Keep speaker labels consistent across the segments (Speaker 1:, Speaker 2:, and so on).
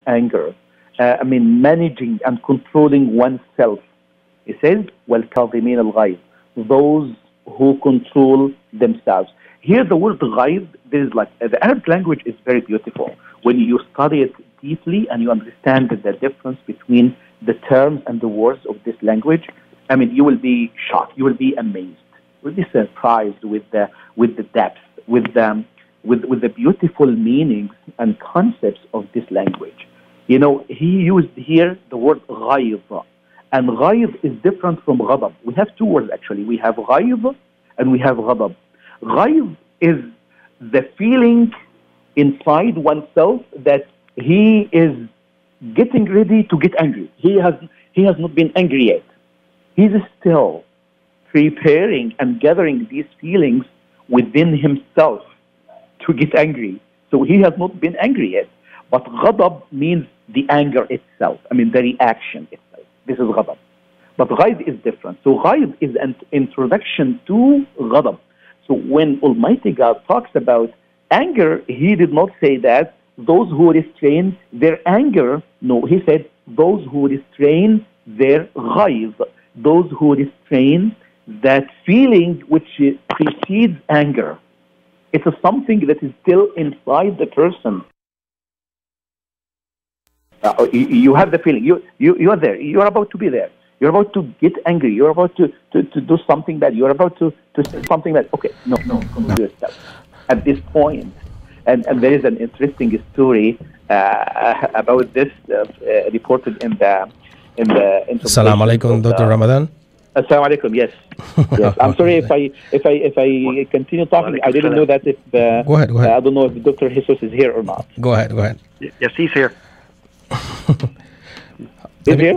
Speaker 1: anger. Managing and controlling oneself. It says, وَالْكَاظِمِينَ الْغَيْظَ, those who control themselves. Here the word غَيْظ, the Arabic language is very beautiful. When you study it deeply and you understand the difference between the terms and the words of this language, you will be shocked, you will be amazed, you will be surprised with the depth, with the beautiful meanings and concepts of this language. He used here the word غَيْظ, and غَيْظ is different from غضب. We have two words actually. We have غَيْظ and we have غضب. غَيْظ is the feeling inside oneself that he is getting ready to get angry. He has not been angry yet. He's still preparing and gathering these feelings within himself to get angry. So he has not been angry yet. But غضب means the anger itself. The reaction itself. This is غضب. But غيظ is different. So غيظ is an introduction to غضب. So when Almighty God talks about anger, he did not say that those who restrain their anger. No, he said those who restrain their غيظ. Those who restrain that feeling which precedes anger. It is something that is still inside the person. You have the feeling. You are there. You are about to be there. You're about to get angry. You're about to do something bad. You're about to say something bad. Okay, no, do yourself. At this point, and there is an interesting story about this reported in the
Speaker 2: Assalamu alaikum, Dr. Ramadan.
Speaker 1: Assalamu alaikum. Yes. I'm sorry if I continue talking. I didn't know that if
Speaker 2: go ahead.
Speaker 1: I don't know if Dr. Jesus is here or not.
Speaker 2: Go ahead.
Speaker 3: Yes, he's here.
Speaker 2: Let me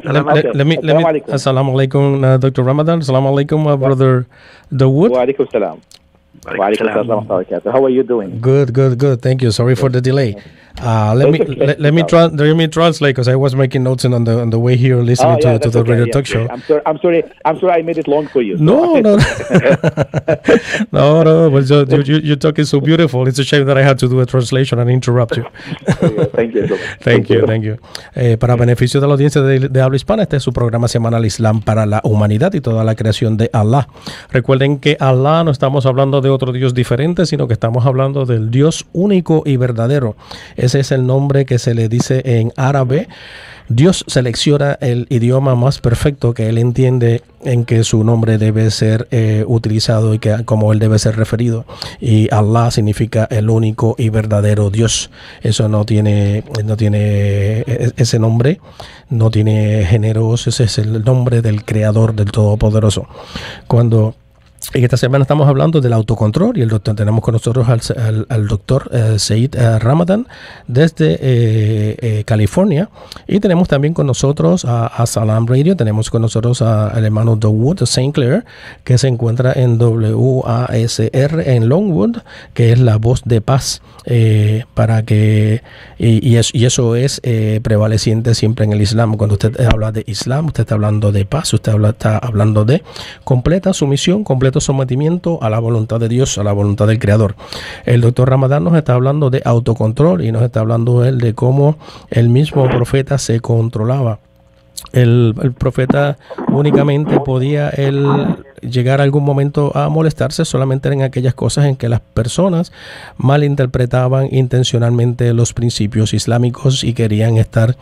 Speaker 2: Assalamu alaikum, Dr. Ramadan. Assalamu alaikum, Brother Dawood.
Speaker 1: Wa alaikum salam. How are you doing?
Speaker 2: Good. Thank you. Sorry for the delay. Let me translate because I was making notes on the way here listening to the radio talk show.
Speaker 1: I'm sorry I made it long for you.
Speaker 2: No. No. Well, you're talking so beautiful. It's a shame that I had to do a translation and interrupt you.
Speaker 1: Thank you.
Speaker 2: Thank you. Para beneficio de la audiencia de habla hispana, este es su programa semanal Islam para la humanidad y toda la creación de Allah. Recuerden que Allah no estamos hablando de otro Dios diferente, sino que estamos hablando del Dios único y verdadero. Ese es el nombre que se le dice en árabe. Dios selecciona el idioma más perfecto que él entiende en que su nombre debe ser utilizado y que como él debe ser referido. Y Allah significa el único y verdadero Dios. Eso no tiene ese nombre, no tiene géneros. Ese es el nombre del Creador, del Todopoderoso. En esta semana estamos hablando del autocontrol y tenemos con nosotros al doctor Said Ramadan desde California, y tenemos también con nosotros a Salam Radio. Tenemos con nosotros al hermano Dawood de St. Clair, que se encuentra en WASR en Longwood, que es la voz de paz, para que y eso es prevaleciente siempre en el Islam. Cuando usted habla de Islam, usted está hablando de paz, usted está hablando de completa sumisión, completo sometimiento a la voluntad de Dios, a la voluntad del Creador. El doctor Ramadán nos está hablando de autocontrol y nos está hablando él de cómo el mismo profeta se controlaba. El profeta únicamente podía llegar a algún momento a molestarse solamente en aquellas cosas en que las personas malinterpretaban intencionalmente los principios islámicos y querían estar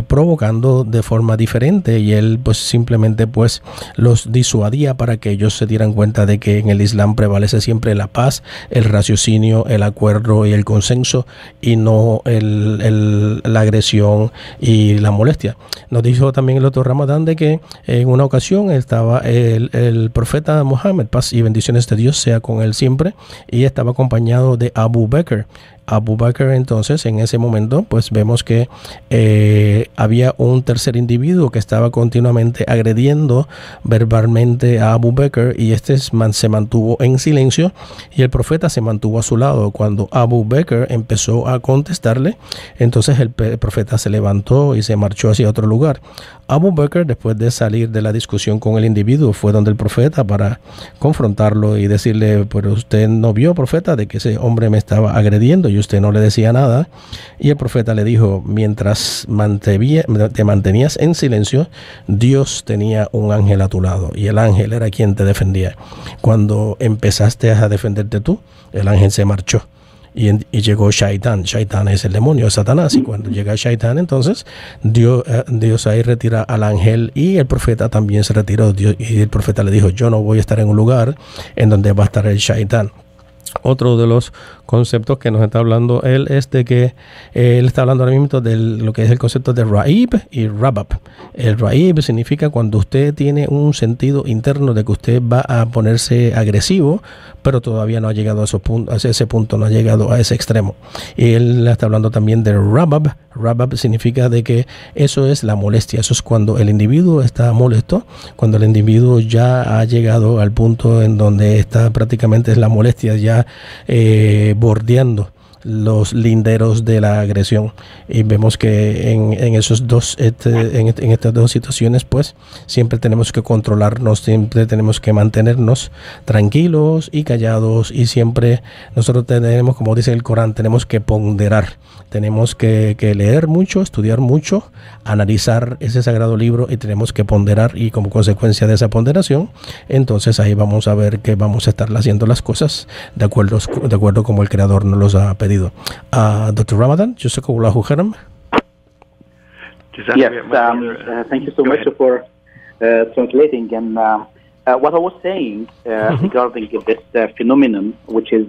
Speaker 2: provocando de forma diferente, y él pues simplemente pues los disuadía para que ellos se dieran cuenta de que en el Islam prevalece siempre la paz, el raciocinio, el acuerdo y el consenso, y no la agresión y la molestia. Nos dijo también el doctor Ramadán de que en una ocasión estaba el profeta Muhammad, paz y bendiciones de Dios sea con él siempre, y estaba acompañado de Abu Bakr. Abu Bakr, entonces, en ese momento, pues vemos que había un tercer individuo que estaba continuamente agrediendo verbalmente a Abu Bakr, y este se mantuvo en silencio y el profeta se mantuvo a su lado. Cuando Abu Bakr empezó a contestarle, entonces el profeta se levantó y se marchó hacia otro lugar. Abu Bakr, después de salir de la discusión con el individuo, fue donde el profeta para confrontarlo y decirle: pero usted no vio, profeta, de que ese hombre me estaba agrediendo. y usted no le decía nada. Y el profeta le dijo, mientras te mantenías en silencio, Dios tenía un ángel a tu lado y el ángel era quien te defendía. Cuando empezaste a defenderte tú, el ángel se marchó. Y llegó Shaitán. Shaitán es el demonio, es Satanás. Y cuando llega Shaitán, entonces Dios ahí retira al ángel y el profeta también se retiró. Y el profeta le dijo, yo no voy a estar en un lugar en donde va a estar el Shaitán. Otro de los conceptos que nos está hablando él es de que él está hablando ahora mismo de lo que es el concepto de Ra'ib y Rabab. El Ra'ib significa cuando usted tiene un sentido interno de que usted va a ponerse agresivo, pero todavía no ha llegado a ese punto, no ha llegado a ese extremo. Y él está hablando también de Rabab. Rabab significa de que eso es la molestia, eso es cuando el individuo está molesto, cuando el individuo ya ha llegado al punto en donde está prácticamente es la molestia ya bordeando los linderos de la agresión. Y vemos que en esos dos en estas dos situaciones pues siempre tenemos que controlarnos, siempre tenemos que mantenernos tranquilos y callados, y siempre nosotros tenemos, como dice el Corán, tenemos que ponderar, tenemos que leer mucho, estudiar mucho, analizar ese sagrado libro, y tenemos que ponderar, y como consecuencia de esa ponderación entonces ahí vamos a ver que vamos a estar haciendo las cosas de acuerdo como el Creador nos los ha pedido. Dr. Ramadan, Jazakallahu khairan.
Speaker 1: Yes, thank you so much for translating. And what I was saying regarding this phenomenon, which is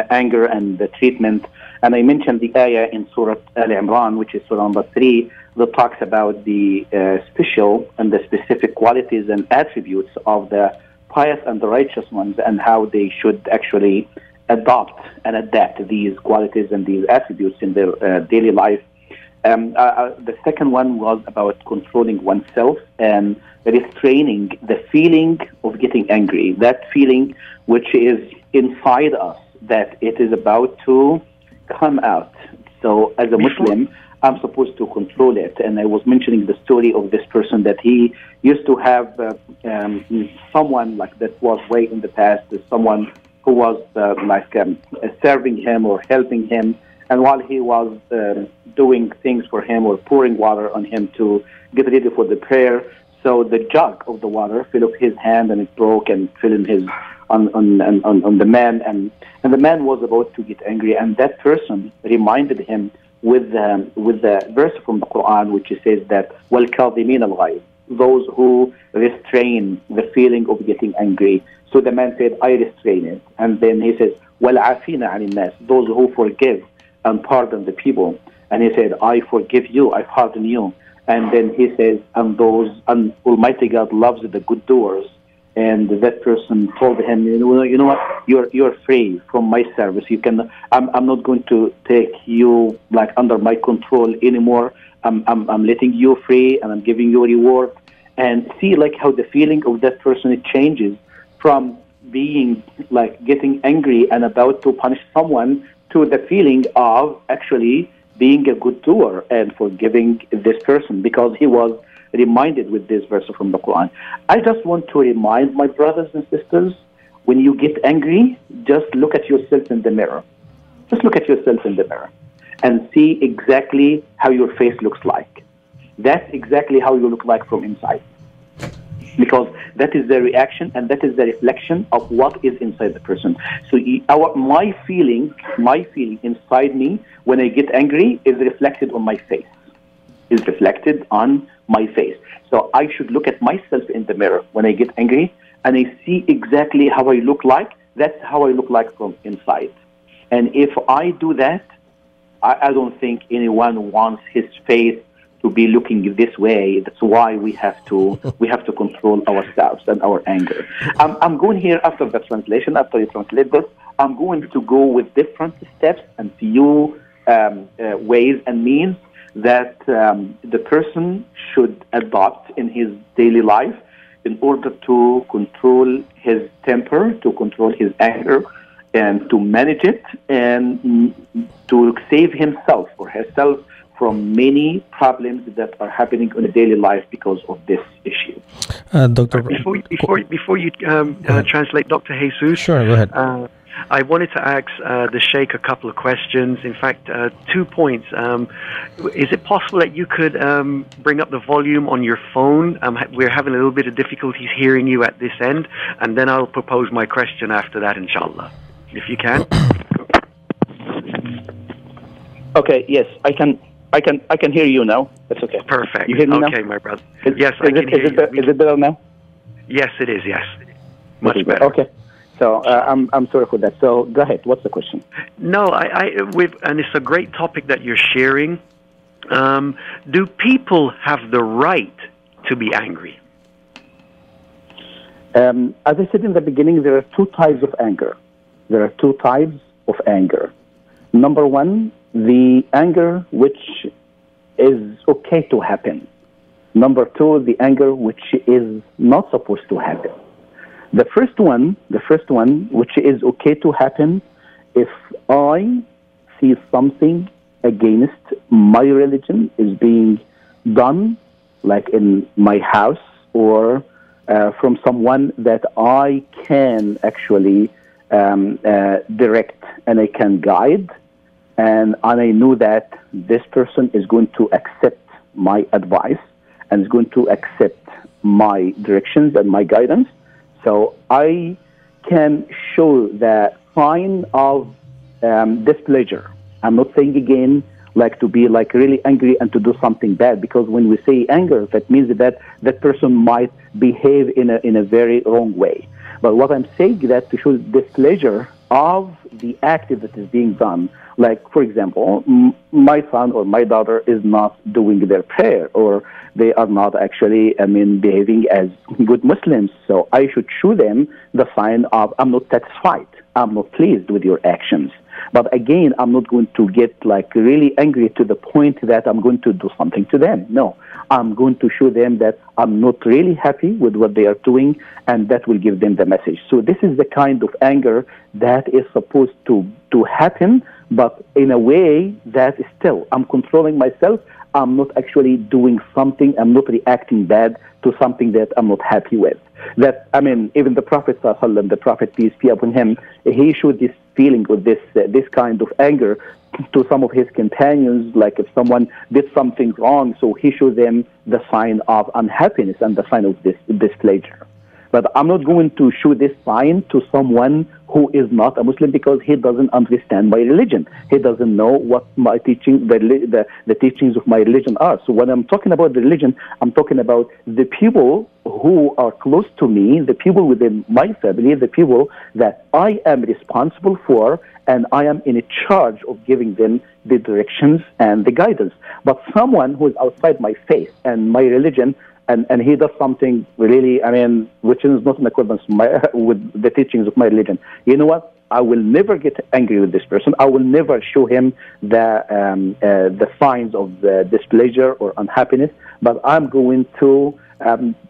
Speaker 1: anger and the treatment, and I mentioned the ayah in Surah Al Imran, which is Surah number 3, that talks about the special and the specific qualities and attributes of the pious and the righteous ones, and how they should actually adopt and adapt these qualities and these attributes in their daily life. The second one was about controlling oneself and restraining the feeling of getting angry, that feeling which is inside us, that it is about to come out. So as a Muslim, I'm supposed to control it. And I was mentioning the story of this person that he used to have someone like that was way in the past, someone who was serving him or helping him, and while he was doing things for him or pouring water on him to get ready for the prayer, so the jug of the water fell off his hand and it broke and fell in his on the man, and the man was about to get angry, and that person reminded him with the verse from the Quran which says that وَالْكَاظِمِينَ الْغَيْظَ, those who restrain the feeling of getting angry. So the man said, I restrain it. And then he says, وَالْعَافِينَ عَنِ النَّاسِ, those who forgive and pardon the people. And he said, I forgive you, I pardon you. And then he says, and Almighty God loves the good doers. And that person told him, you know what, you're free from my service. You can, I'm not going to take you like under my control anymore. I'm letting you free, and I'm giving you a reward. And see like how the feeling of that person, it changes from being like getting angry and about to punish someone to the feeling of actually being a good doer and forgiving this person, because he was reminded with this verse from the Quran. I just want to remind my brothers and sisters, when you get angry, just look at yourself in the mirror. Just look at yourself in the mirror and see exactly how your face looks like. That's exactly how you look like from inside. Because that is the reaction and that is the reflection of what is inside the person. So my feeling inside me when I get angry is reflected on my face. Is reflected on my face. So I should look at myself in the mirror when I get angry, and I see exactly how I look like. That's how I look like from inside. And if I do that, I don't think anyone wants his face to be looking this way. That's why we have to control ourselves and our anger. I'm going here after the translation. After you translate this, I'm going to go with different steps and few ways and means that the person should adopt in his daily life in order to control his temper, to control his anger, and to manage it, and to save himself or herself from many problems that are happening in a daily life because of this issue.
Speaker 3: Doctor, before you translate, Dr. Jesus,
Speaker 2: sure, go ahead.
Speaker 3: I wanted to ask the Sheikh a couple of questions. In fact, 2 points. Is it possible that you could bring up the volume on your phone? We're having a little bit of difficulties hearing you at this end, and then I'll propose my question after that, inshallah, if you can.
Speaker 1: Okay. Yes, I can hear you now. That's okay.
Speaker 3: Perfect.
Speaker 1: You hear me now?
Speaker 3: Okay, my brother. Yes, I can hear you.
Speaker 1: Is it better now?
Speaker 3: Yes, it is. Yes, much better.
Speaker 1: Okay. So I'm sorry for that. So go ahead. What's the question?
Speaker 3: No, and it's a great topic that you're sharing. Do people have the right to be angry?
Speaker 1: As I said in the beginning, there are 2 types of anger. There are 2 types of anger. Number one, the anger which is okay to happen. Number 2, the anger which is not supposed to happen. The first one, which is okay to happen, if I see something against my religion is being done, like in my house or from someone that I can actually direct and I can guide, and I know that this person is going to accept my advice and is going to accept my directions and my guidance. So I can show the sign of displeasure. I'm not saying again like to be like really angry and to do something bad, because when we say anger, that means that that person might behave in a very wrong way. But what I'm saying that to show displeasure of the act that is being done. Like, for example, my son or my daughter is not doing their prayer, or they are not actually, behaving as good Muslims. So I should show them the sign of, I'm not satisfied. I'm not pleased with your actions. But again, I'm not going to get like really angry to the point that I'm going to do something to them. No, I'm going to show them that I'm not really happy with what they are doing, and that will give them the message. So this is the kind of anger that is supposed to happen, but in a way that is still, I'm controlling myself. I'm not actually doing something. I'm not reacting bad to something that I'm not happy with. That, even the Prophet ﷺ, the Prophet, peace be upon him, he showed this feeling with this kind of anger to some of his companions, like if someone did something wrong, so he showed them the sign of unhappiness and the sign of displeasure. But I'm not going to show this sign to someone who is not a Muslim, because he doesn't understand my religion. He doesn't know what my teaching, the teachings of my religion are. So when I'm talking about the religion, I'm talking about the people who are close to me, the people within my family, the people that I am responsible for, and I am in charge of giving them the directions and the guidance. But someone who is outside my faith and my religion, and he does something really, which is not in accordance with the teachings of my religion, you know what? I will never get angry with this person. I will never show him the signs of displeasure or unhappiness, but I'm going to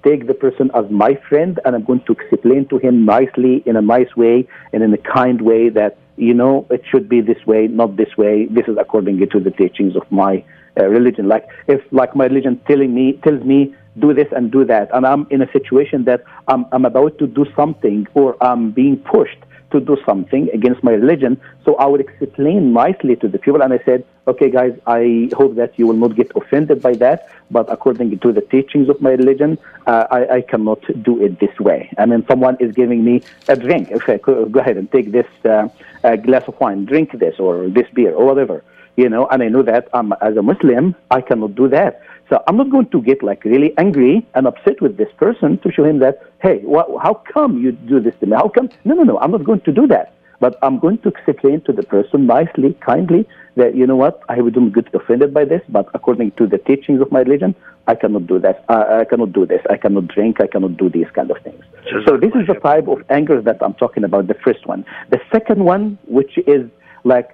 Speaker 1: take the person as my friend, and I'm going to explain to him nicely, in a nice way, and in a kind way that, it should be this way, not this way. This is according to the teachings of my religion. Like, if my religion tells me, do this and do that, and I'm in a situation that I'm about to do something, or I'm being pushed to do something against my religion, so I would explain nicely to the people, and I said, okay guys, I hope that you will not get offended by that, but according to the teachings of my religion, I cannot do it this way. Someone is giving me a drink, okay, go ahead and take this glass of wine, drink this, or this beer, or whatever, and I know that as a Muslim, I cannot do that. So I'm not going to get really angry and upset with this person to show him that, hey, how come you do this to me? How come? No, I'm not going to do that. But I'm going to explain to the person nicely, kindly, that, you know what, I wouldn't get offended by this, but according to the teachings of my religion, I cannot do that. I cannot do this. I cannot drink. I cannot do these kind of things. So this is the type of anger that I'm talking about, the first one. The second one, which is like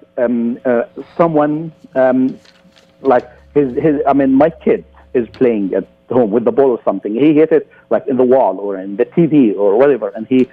Speaker 1: someone, my kid is playing at home with the ball or something. He hit it like in the wall or in the TV or whatever, and he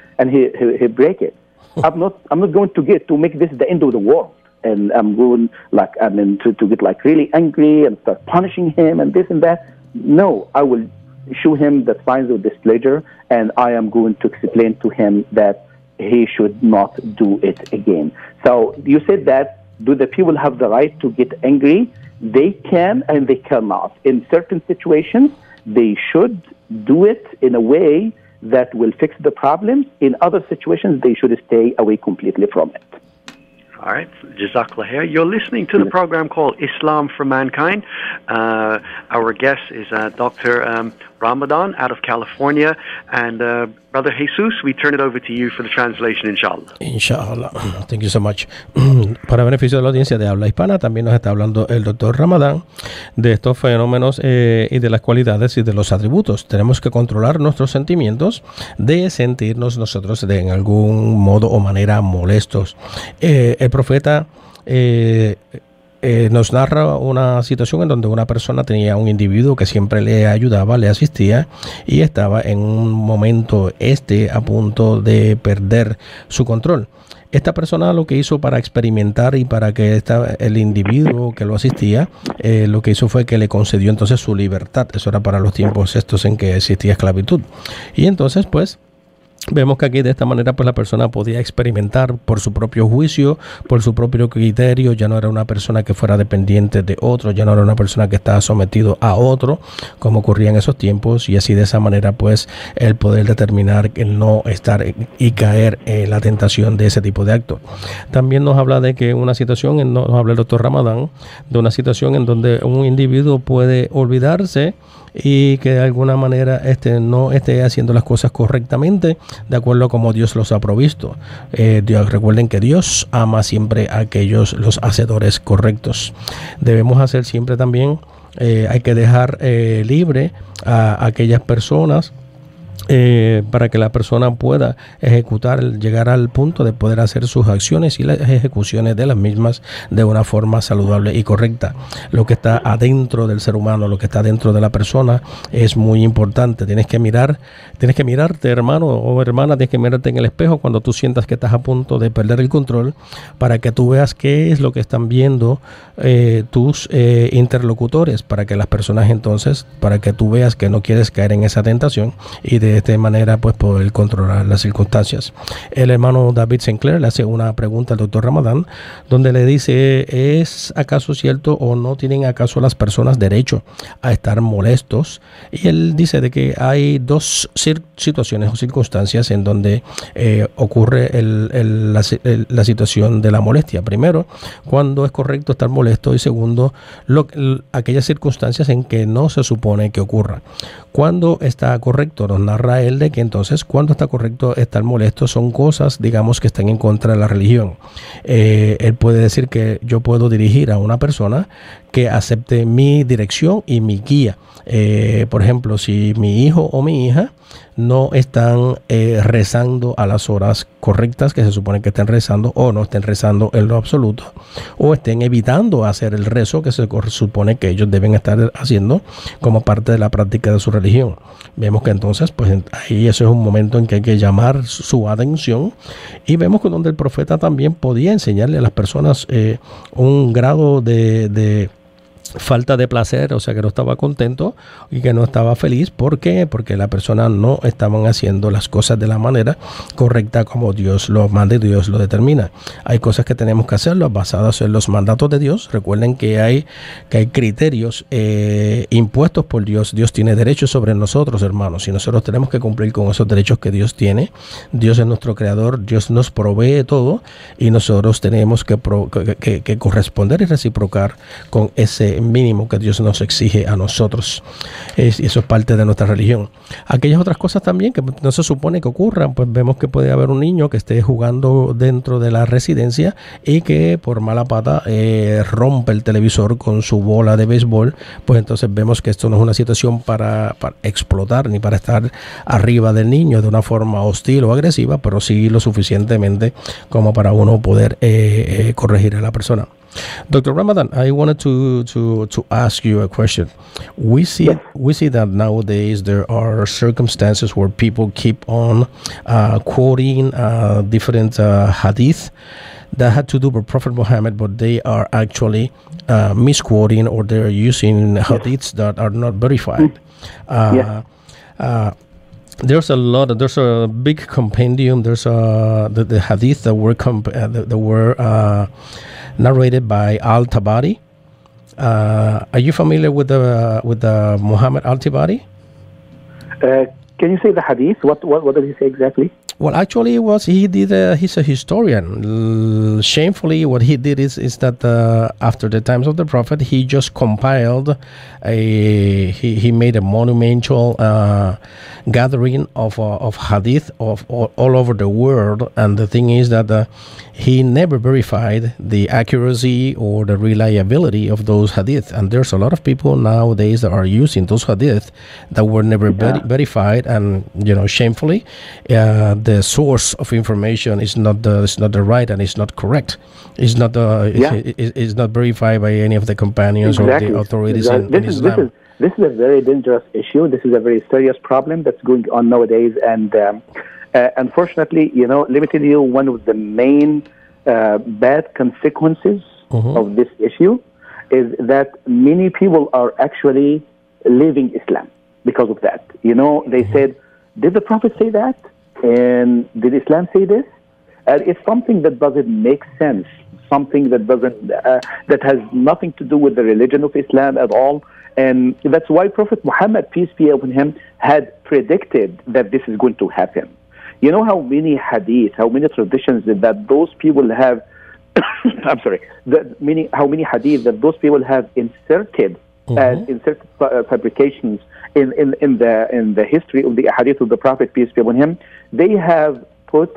Speaker 1: break it. I'm not going to make this the end of the world, and I'm going to get really angry and start punishing him and this and that. No, I will show him the signs of displeasure, and I am going to explain to him that he should not do it again. So you said that, do the people have the right to get angry? They can and they cannot. In certain situations, they should do it in a way that will fix the problems. In other situations, they should stay away completely from it.
Speaker 3: All right, Jazakallah khair. You're listening to the program called Islam for Mankind. Our guest is Dr. Ramadan out of California. And Brother Jesus, we turn it over to you for the translation, inshallah.
Speaker 2: Inshallah. Thank you so much. Para beneficio de la audiencia de habla hispana, también nos está hablando el doctor Ramadán de estos fenómenos y de las cualidades y de los atributos. Tenemos que controlar nuestros sentimientos de sentirnos nosotros de en algún modo o manera molestos. El profeta nos narra una situación en donde una persona tenía un individuo que siempre le ayudaba, le asistía y estaba en un momento a punto de perder su control. Esta persona lo que hizo para experimentar y para que el individuo que lo asistía, lo que hizo fue que le concedió entonces su libertad. Eso era para los tiempos estos en que existía esclavitud. Y entonces pues vemos que aquí de esta manera pues la persona podía experimentar por su propio juicio, por su propio criterio. Ya no era una persona que fuera dependiente de otro, ya no era una persona que estaba sometido a otro, como ocurría en esos tiempos, y así de esa manera pues el poder determinar que no estar y caer en la tentación de ese tipo de actos. También nos habla de que una situación, nos habla el doctor Ramadán, de una situación en donde un individuo puede olvidarse y que de alguna manera no esté haciendo las cosas correctamente de acuerdo a como Dios los ha provisto. Recuerden que Dios ama siempre a los hacedores correctos. Debemos hacer siempre también, hay que dejar libre a aquellas personas para que la persona pueda llegar al punto de poder hacer sus acciones y las ejecuciones de las mismas de una forma saludable y correcta. Lo que está adentro del ser humano, lo que está dentro de la persona es muy importante. Tienes que mirarte, hermano o hermana, tienes que mirarte en el espejo cuando tú sientas que estás a punto de perder el control, para que tú veas qué es lo que están viendo tus interlocutores, para que las personas entonces, para que tú veas que no quieres caer en esa tentación y de esta manera pues poder controlar las circunstancias. El hermano David Sinclair le hace una pregunta al doctor Ramadán, donde le dice: ¿es acaso cierto o no tienen acaso las personas derecho a estar molestos? Y él dice de que hay dos situaciones o circunstancias en donde ocurre la situación de la molestia. Primero, cuando es correcto estar molesto, y segundo, aquellas circunstancias en que no se supone que ocurra. Cuando está correcto, nos narra él de que entonces cuando está correcto estar molesto son cosas, digamos, que están en contra de la religión. Él puede decir que yo puedo dirigir a una persona que acepte mi dirección y mi guía. Por ejemplo, si mi hijo o mi hija no están rezando a las horas correctas que se supone que estén rezando, o no estén rezando en lo absoluto, o estén evitando hacer el rezo que se supone que ellos deben estar haciendo como parte de la práctica de su religión, vemos que entonces pues ahí eso es un momento en que hay que llamar su atención. Y vemos que donde el profeta también podía enseñarle a las personas un grado de falta de placer, o sea que no estaba contento y que no estaba feliz. ¿Por qué? Porque la persona no estaban haciendo las cosas de la manera correcta como Dios lo manda y Dios lo determina. Hay cosas que tenemos que hacerlas basadas en los mandatos de Dios. Recuerden que hay criterios impuestos por Dios. Dios tiene derechos sobre nosotros, hermanos, y nosotros tenemos que cumplir con esos derechos que Dios tiene. Dios es nuestro creador, Dios nos provee todo, y nosotros tenemos que corresponder y reciprocar con ese mínimo que Dios nos exige a nosotros. Y eso es parte de nuestra religión. Aquellas otras cosas también que no se supone que ocurran, pues vemos que puede haber un niño que esté jugando dentro de la residencia y que por mala pata rompe el televisor con su bola de béisbol. Pues entonces vemos que esto no es una situación para explotar ni para estar arriba del niño de una forma hostil o agresiva, pero sí lo suficientemente como para uno poder corregir a la persona. Dr. Ramadan, I wanted to ask you a question. We see that nowadays there are circumstances where people keep on quoting different hadith that had to do with Prophet Muhammad, but they are actually misquoting, or they're using hadiths that are not verified. There's a big compendium. There's the hadith that were narrated by Al-Tabari. Are you familiar with the Muhammad Al-Tabari?
Speaker 1: Can you say the hadith? What did he say exactly?
Speaker 2: Well, actually, he's a historian. Shamefully, what he did is that after the times of the Prophet, he just compiled he made a monumental gathering of hadith of all over the world. And the thing is that he never verified the accuracy or the reliability of those hadith. And there's a lot of people nowadays that are using those hadith that were never verified. And shamefully, the source of information is not the right and it's not correct. It's not it's not verified by any of the companions or the authorities in Islam.
Speaker 1: This is a very dangerous issue. This is a very serious problem that's going on nowadays. And unfortunately, let me tell you one of the main bad consequences of this issue is that many people are actually leaving Islam because of that. They said, did the Prophet say that? And did Islam say this? It's something that doesn't make sense, something that doesn't that has nothing to do with the religion of Islam at all. And that's why Prophet Muhammad, peace be upon him, had predicted that this is going to happen. You know how many hadith, how many traditions that those people have I'm sorry, how many hadith that those people have inserted as inserted fabrications in the history of the hadith of the Prophet, peace be upon him. They have put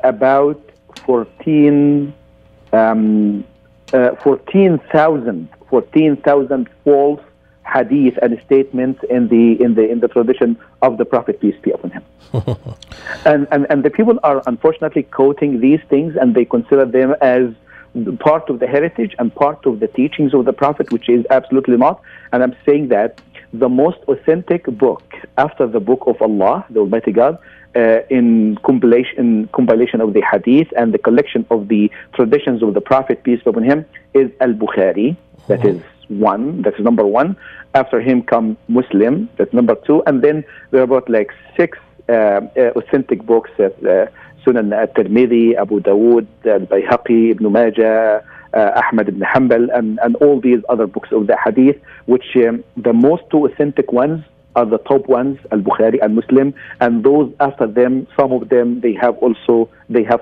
Speaker 1: about 14,000 false hadith and statements in the tradition of the Prophet, peace be upon him. and the people are unfortunately quoting these things, and they consider them as part of the heritage and part of the teachings of the Prophet, which is absolutely not. And I'm saying that the most authentic book after the book of Allah, the Almighty God, in compilation of the hadith and the collection of the traditions of the Prophet, peace be upon him, is Al-Bukhari. That is number one. After him come Muslim, that's number two. And then there are about like 6 authentic books, Sunan al-Tirmidhi, Abu Dawood, al-Bayhaqi, Ibn Majah, Ahmad ibn Hanbal, and all these other books of the hadith, which the most 2 authentic ones are the top ones, Al-Bukhari and Muslim, and those after them, some of them, they have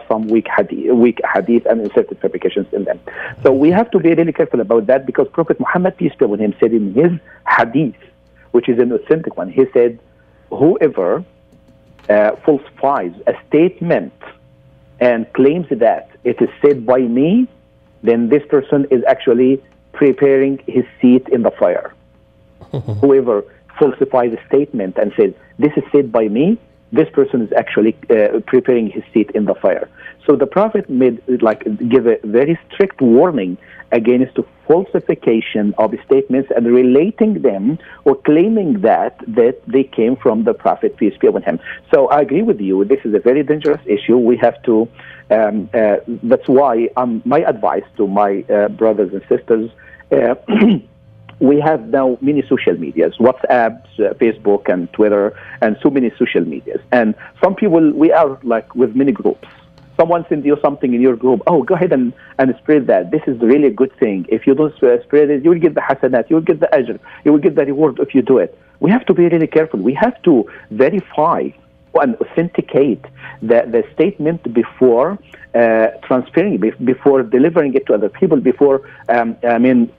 Speaker 1: some weak hadith and inserted fabrications in them. So we have to be really careful about that, because Prophet Muhammad, peace be upon him, said in his hadith, which is an authentic one, he said, whoever falsifies a statement and claims that it is said by me, then this person is actually preparing his seat in the fire. Whoever falsifies a statement and says, this is said by me, this person is actually preparing his seat in the fire. So the Prophet give a very strict warning against the falsification of statements and relating them or claiming that they came from the Prophet, peace be upon him. So I agree with you. This is a very dangerous issue. We have to, that's why my advice to my brothers and sisters, we have now many social medias, WhatsApp, Facebook, and Twitter, and so many social medias. And some people, we are like with many groups. Someone sends you something in your group, oh, go ahead and spread that. This is really a good thing. If you don't spread it, you will get the hasanat, you will get the ajr, you will get the reward if you do it. We have to be really careful. We have to verify and authenticate the statement before transferring, before delivering it to other people, before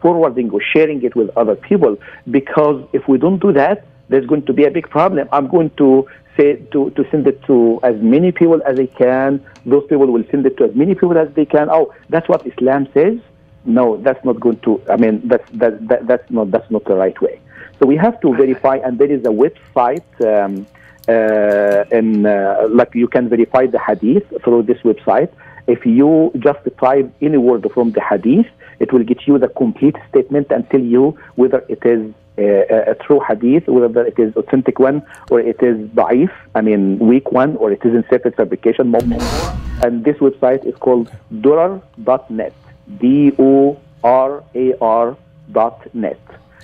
Speaker 1: forwarding or sharing it with other people. Because if we don't do that, there's going to be a big problem. I'm going to say to send it to as many people as I can. Those people will send it to as many people as they can. Oh, that's what Islam says. No, that's not going to. That's not the right way. So we have to verify, and there is a website. You can verify the hadith through this website. If you just type any word from the hadith, it will get you the complete statement and tell you whether it is a true hadith, whether it is authentic one, or it is da'if, weak one, or it is inserted fabrication. And this website is called durar.net, DORAR.net.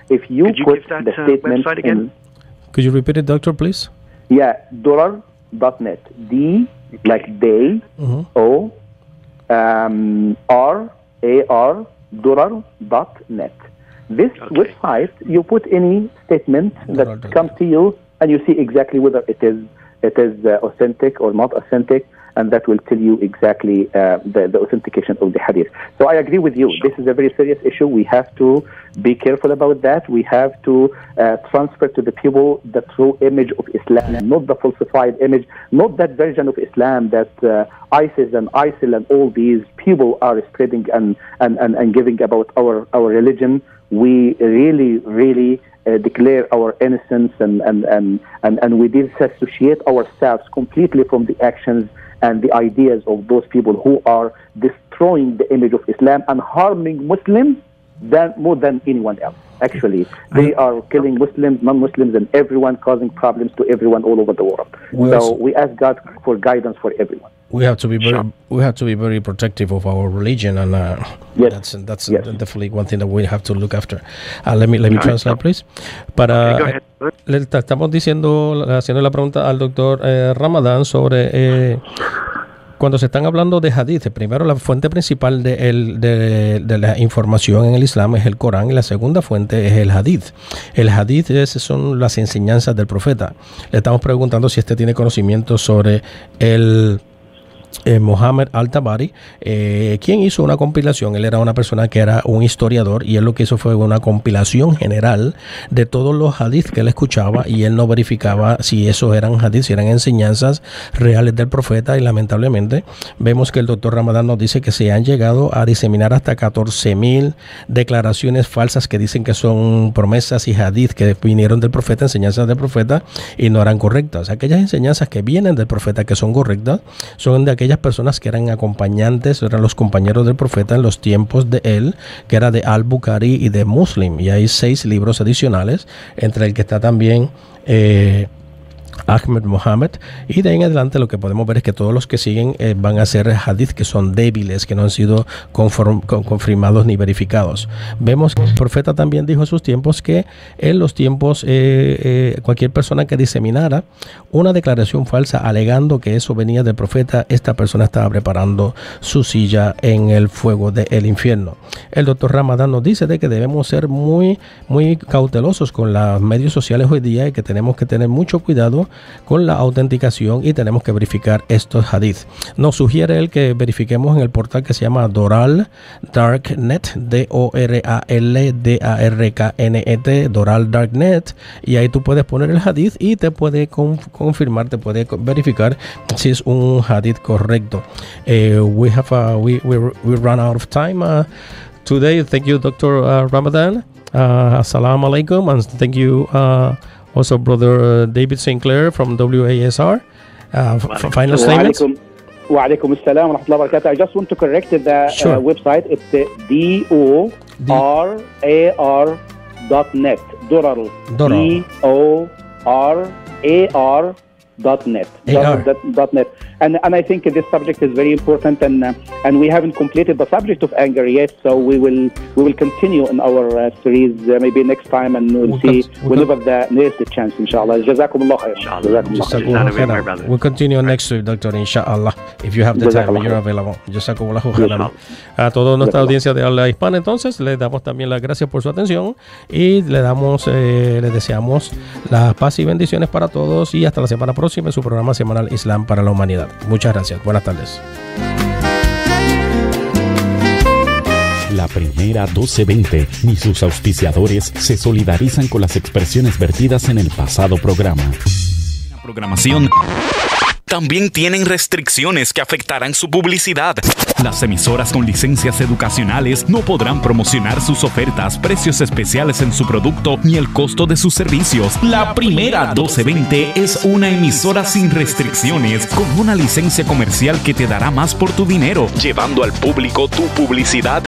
Speaker 1: If you
Speaker 3: Could you
Speaker 1: put
Speaker 3: give that
Speaker 1: the statement
Speaker 3: website again?
Speaker 2: Could you repeat it, Doctor, please?
Speaker 1: Yeah, durar.net. D like day, O, R-A-R, durar.net. This website, you put any statement that comes to you, and you see exactly whether it is authentic or not authentic, and that will tell you exactly the authentication of the hadith. So I agree with you. This is a very serious issue. We have to be careful about that. We have to transfer to the people the true image of Islam, not the falsified image, not that version of Islam that ISIS and ISIL and all these people are spreading and giving about our religion. We really declare our innocence and we disassociate ourselves completely from the actions and the ideas of those people who are destroying the image of Islam and harming Muslims more than anyone else. Actually, they are killing Muslims, non-Muslims, and everyone, causing problems to everyone all over the world. So we ask God for guidance for everyone.
Speaker 2: We have to be very protective of our religion, and that's definitely one thing that we have to look after. Let me translate, please. Para le estamos haciendo la pregunta al doctor Ramadán sobre cuando se están hablando de hadith. Primero, la fuente principal de la información en el Islam es el Corán, y la segunda fuente es el hadith. El hadith son las enseñanzas del profeta. Le estamos preguntando si tiene conocimiento sobre el Mohammed Al-Tabari, quien hizo una compilación. Él era una persona que era un historiador, y él lo que hizo fue una compilación general de todos los hadiths que él escuchaba, y él no verificaba si esos eran hadiths, si eran enseñanzas reales del profeta. Y lamentablemente vemos que el doctor Ramadán nos dice que se han llegado a diseminar hasta 14,000 declaraciones falsas que dicen que son promesas y hadiths que vinieron del profeta, enseñanzas del profeta, y no eran correctas. Aquellas enseñanzas que vienen del profeta que son correctas son de aquellas personas que eran acompañantes, eran los compañeros del profeta en los tiempos de él, que era de Al-Bukhari y de Muslim, y hay 6 libros adicionales, entre el que está también Ahmed Mohammed, y de ahí en adelante lo que podemos ver es que todos los que siguen van a ser hadith que son débiles, que no han sido confirmados ni verificados. Vemos que el profeta también dijo en sus tiempos que en los tiempos cualquier persona que diseminara una declaración falsa alegando que eso venía del profeta, esta persona estaba preparando su silla en el fuego del infierno. El doctor Ramadán nos dice de que debemos ser muy cautelosos con los medios sociales hoy día, y que tenemos que tener mucho cuidado con la autenticación, y tenemos que verificar estos hadith. Nos sugiere él que verifiquemos en el portal que se llama Doral Darknet, DORALDARKNET, Doral Darknet, y ahí tú puedes poner el hadith y te puede confirmar, te puede verificar si es un hadith correcto. We run out of time today. Thank you, Dr. Ramadan. Assalamu alaikum, and thank you also Brother David Sinclair from WASR. Final statements.
Speaker 1: Wa alaikum assalam wa rahmatullahi wa barakatuh. I just want to correct the website. It's DORAR.net. Dorar. DORAR.net. .net. And I think this subject is very important, and we haven't completed the subject of anger yet, so we will continue in our series maybe next time, and we'll see whenever the nearest chance, inshallah. Jazakumullah khair.
Speaker 2: We'll continue next week, Doctor, inshallah, if you have the time and you're available. Jazakumullah khairan. A toda nuestra audiencia de habla hispana, entonces, les damos también las gracias por su atención, y les deseamos la paz y bendiciones para todos, y hasta la semana próxima en su programa semanal Islam para la Humanidad. Muchas gracias. Buenas tardes.
Speaker 4: La Primera 1220 y sus auspiciadores se solidarizan con las expresiones vertidas en el pasado programa. La programación también tienen restricciones que afectarán su publicidad. Las emisoras con licencias educacionales no podrán promocionar sus ofertas, precios especiales en su producto ni el costo de sus servicios. La Primera 1220 es una emisora sin restricciones, con una licencia comercial que te dará más por tu dinero, llevando al público tu publicidad